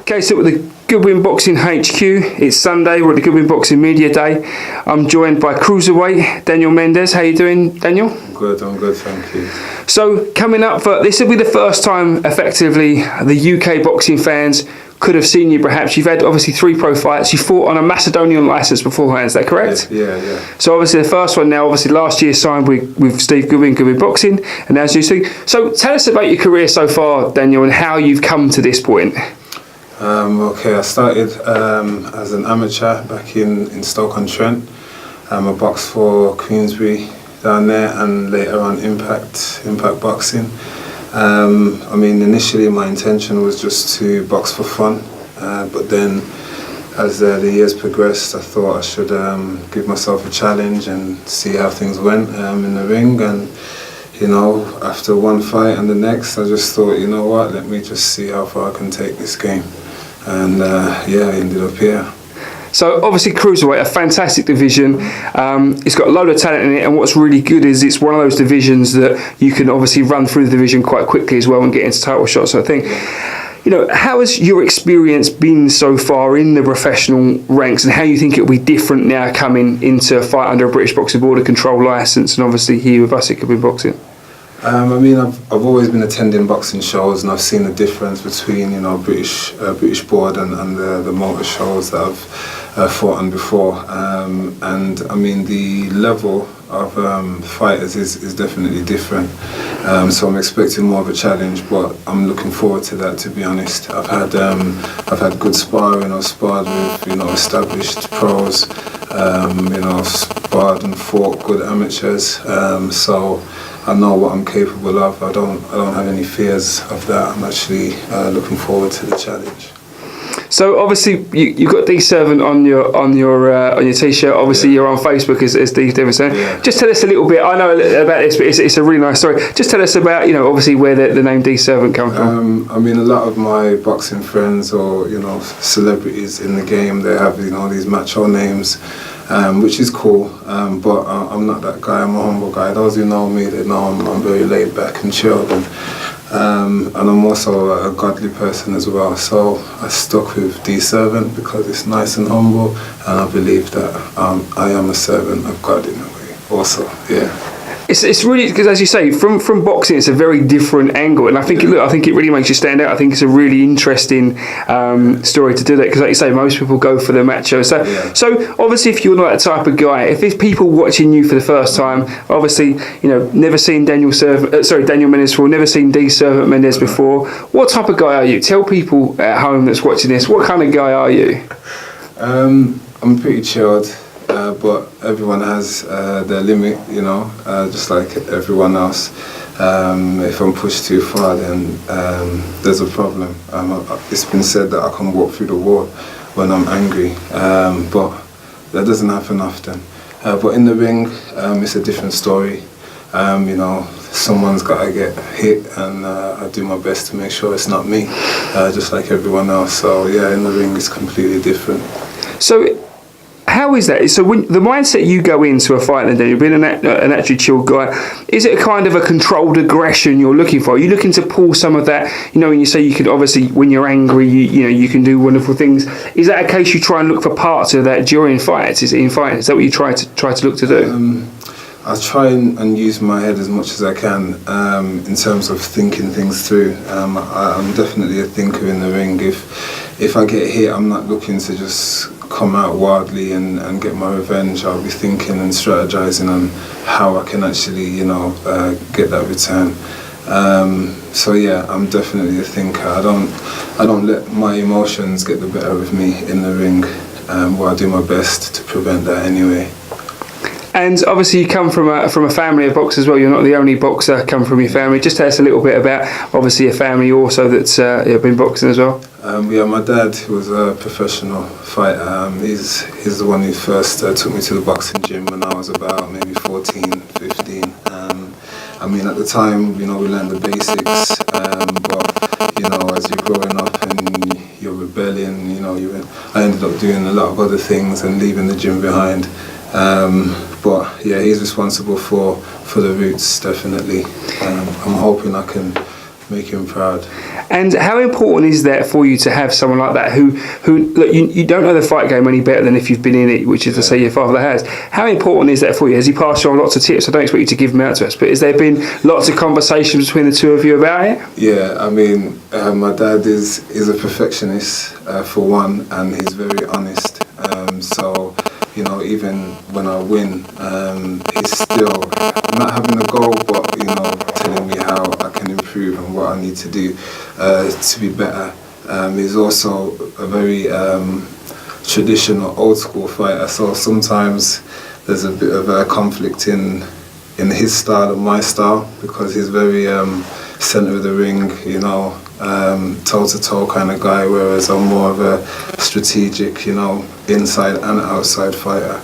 Okay, so with the Goodwin Boxing HQ, it's Sunday, we're at the Goodwin Boxing Media Day. I'm joined by cruiserweight Daniel Mendes. How you doing, Daniel? I'm good, thank you. So coming up, this will be the first time effectively the UK boxing fans could have seen you perhaps. You've had obviously 3 pro fights. You fought on a Macedonian licence beforehand, is that correct? Yeah. So obviously the first one now, obviously last year signed with Steve Goodwin, Goodwin Boxing, and as you see. So tell us about your career so far, Daniel, and how you've come to this point. Okay, I started as an amateur back in Stoke-on-Trent. I boxed for Queensbury down there and later on Impact Boxing. I mean, initially my intention was just to box for fun, but then as the years progressed, I thought I should give myself a challenge and see how things went in the ring. And you know, after one fight and the next, I just thought, you know what, let me just see how far I can take this game. And yeah, I ended up here. So obviously cruiserweight, a fantastic division. It's got a load of talent in it, and what's really good is it's one of those divisions that you can obviously run through the division quite quickly as well and get into title shots. So I think, you know, how has your experience been so far in the professional ranks, and how you think it'll be different now coming into a fight under a British Boxing Board of Control licence, and obviously here with us at Goodwin Boxing? I mean, I've always been attending boxing shows, and I've seen the difference between, you know, British board and the motor shows that I've fought on before. And I mean, the level of fighters is definitely different. So I'm expecting more of a challenge, but I'm looking forward to that. To be honest, I've had good sparring. I've sparred with, you know, established pros. You know, I've sparred and fought good amateurs. So I know what I'm capable of. I don't have any fears of that. I'm actually looking forward to the challenge. So obviously you've got D Servant on your t-shirt. Obviously you're on Facebook as D Davidson. Yeah. Just tell us a little bit. I know a little about this, but it's a really nice story. Just tell us about, you know, obviously where the name D Servant come from. I mean, a lot of my boxing friends or, you know, celebrities in the game, they have, you know, these macho names. Which is cool, but I'm not that guy. I'm a humble guy. Those who know me, they know I'm very laid back and chilled, and I'm also a godly person as well. So I stuck with D Servant because it's nice and humble, and I believe that I am a servant of God in a way. Also, yeah. It's really, because as you say, from boxing, it's a very different angle, and I think it really makes you stand out. I think it's a really interesting story to do that, because like you say, most people go for the macho. So obviously, if you're not that type of guy, if there's people watching you for the first time, obviously, you know, never seen Daniel Mendes before, never seen D Servant Mendes before. What type of guy are you? Tell people at home that's watching this, what kind of guy are you? I'm pretty chilled. But everyone has their limit, you know, just like everyone else. If I'm pushed too far, then there's a problem. It's been said that I can walk through the wall when I'm angry, but that doesn't happen often. But in the ring, it's a different story. You know, someone's got to get hit, and I do my best to make sure it's not me, just like everyone else. So yeah, in the ring, it's completely different. So how is that? So when the mindset you go into a fight, then you've been an actually chilled guy, is it a kind of a controlled aggression you're looking for? Are you looking to pull some of that, you know, when you say you can obviously, when you're angry, you know, you can do wonderful things. Is that a case you try and look for parts of that during fights? Is that what you try to look to do? I try and use my head as much as I can in terms of thinking things through. I'm definitely a thinker in the ring. If I get hit, I'm not looking to just come out wildly and get my revenge. I'll be thinking and strategizing on how I can actually, you know, get that return. So yeah, I'm definitely a thinker. I don't let my emotions get the better of me in the ring. Well, I do my best to prevent that anyway. And obviously you come from a family of boxers as well. You're not the only boxer come from your family. Just tell us a little bit about obviously a family also that's been boxing as well. Yeah, my dad was a professional fighter. He's the one who first took me to the boxing gym when I was about maybe 14, 15. I mean, at the time, you know, we learned the basics, but you know, as you're growing up and you're rebelling, you know, I ended up doing a lot of other things and leaving the gym behind. But yeah, he's responsible for the roots, definitely. I'm hoping I can make him proud. And how important is that for you to have someone like that who look, you don't know the fight game any better than if you've been in it, which is to say your father has. How important is that for you? Has he passed you on lots of tips? I don't expect you to give them out to us, but has there been lots of conversations between the two of you about it? Yeah, I mean, my dad is a perfectionist for one, and he's very honest. So, you know, even when I win, he's still not having a goal, but, you know, telling me how I can improve and what I need to do to be better. He's also a very traditional, old school fighter, so sometimes there's a bit of a conflict in his style and my style, because he's very centre of the ring, you know, toe-to-toe kind of guy, whereas I'm more of a strategic, you know, inside and outside fighter.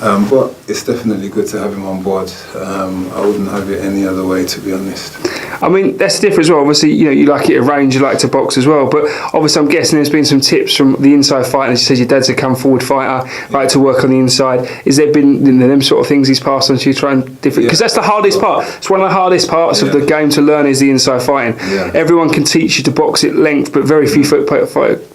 But it's definitely good to have him on board. I wouldn't have it any other way, to be honest. I mean, that's different as well. Obviously, you know, you like it at range, you like to box as well. But obviously, I'm guessing there's been some tips from the inside fighter. As you said, your dad's a come-forward fighter, like to work on the inside. Has there been, you know, them sort of things he's passed on to you, trying different? Because that's the hardest part. It's one of the hardest parts of the game to learn is the inside fighting. Yeah. Everyone can teach you to box at length, but very few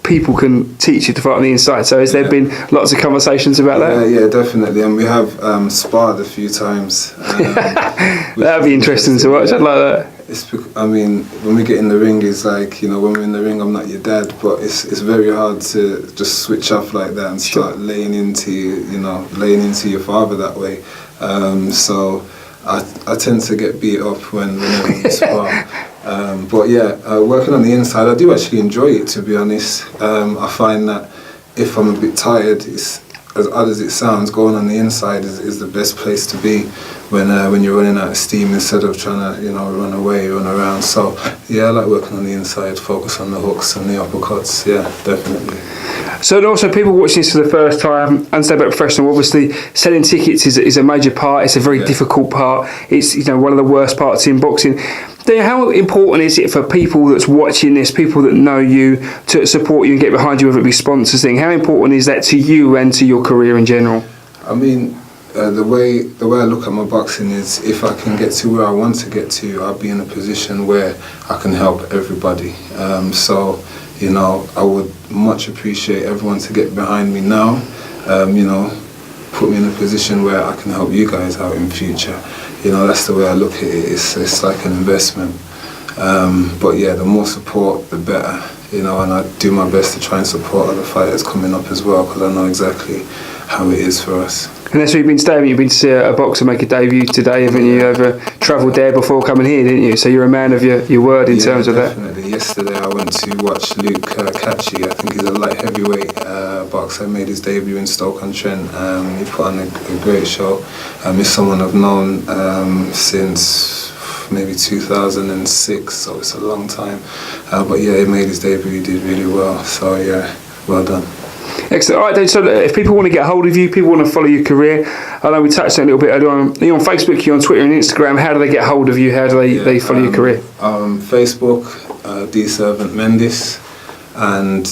people can teach you to fight on the inside. So has there been lots of conversations about that? Yeah, definitely. And we have sparred a few times. That'd be interesting to watch. I'd like that. I mean, when we get in the ring, it's like, you know, when we're in the ring, I'm not your dad, but it's very hard to just switch off like that and start laying into your father that way. So I tend to get beat up whenever we spar. But yeah, working on the inside, I do actually enjoy it, to be honest. I find that if I'm a bit tired, it's, as odd as it sounds, going on the inside is the best place to be when you're running out of steam, instead of trying to, you know, run away, run around. So yeah, I like working on the inside, focus on the hooks and the uppercuts. Yeah, definitely. So also, people watching this for the first time, understand about professional, obviously selling tickets is a major part. It's a very difficult part. It's, you know, one of the worst parts in boxing. How important is it for people that's watching this, people that know you, to support you and get behind you, whether it be sponsors thing? How important is that to you and to your career in general? I mean, the way I look at my boxing is, if I can get to where I want to get to, I'll be in a position where I can help everybody. So, you know, I would much appreciate everyone to get behind me now. You know, put me in a position where I can help you guys out in future. You know, that's the way I look at it. It's like an investment. But yeah, the more support, the better. You know, and I do my best to try and support other fighters coming up as well, because I know exactly how it is for us. And that's where you've been staying. You've been to see a boxer make a debut today, haven't you? You've travelled there before coming here, didn't you? So you're a man of your word in terms of that. Definitely. Yesterday I went to watch Luke Catchy. I think he's a light heavyweight boxer. Made his debut in Stoke-on-Trent. He put on a great show. He's someone I've known since maybe 2006, so it's a long time. But yeah, he made his debut. He did really well. So yeah, well done. Excellent. All right, Dave, so if people want to get hold of you, people want to follow your career, I know we touched on it a little bit earlier on. You're on Facebook, you're on Twitter and Instagram. How do they get hold of you? How do they follow your career? Facebook, D-Servant Mendes, and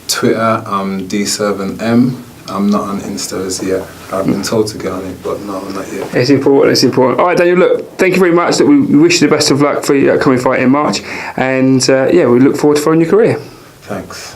Twitter, I'm D-Servant-M. I'm not on Insta as yet. I've been told to get on it, but no, not yet. It's important. All right, Daniel, look, thank you very much. We wish you the best of luck for your upcoming fight in March. And yeah, we look forward to following your career. Thanks.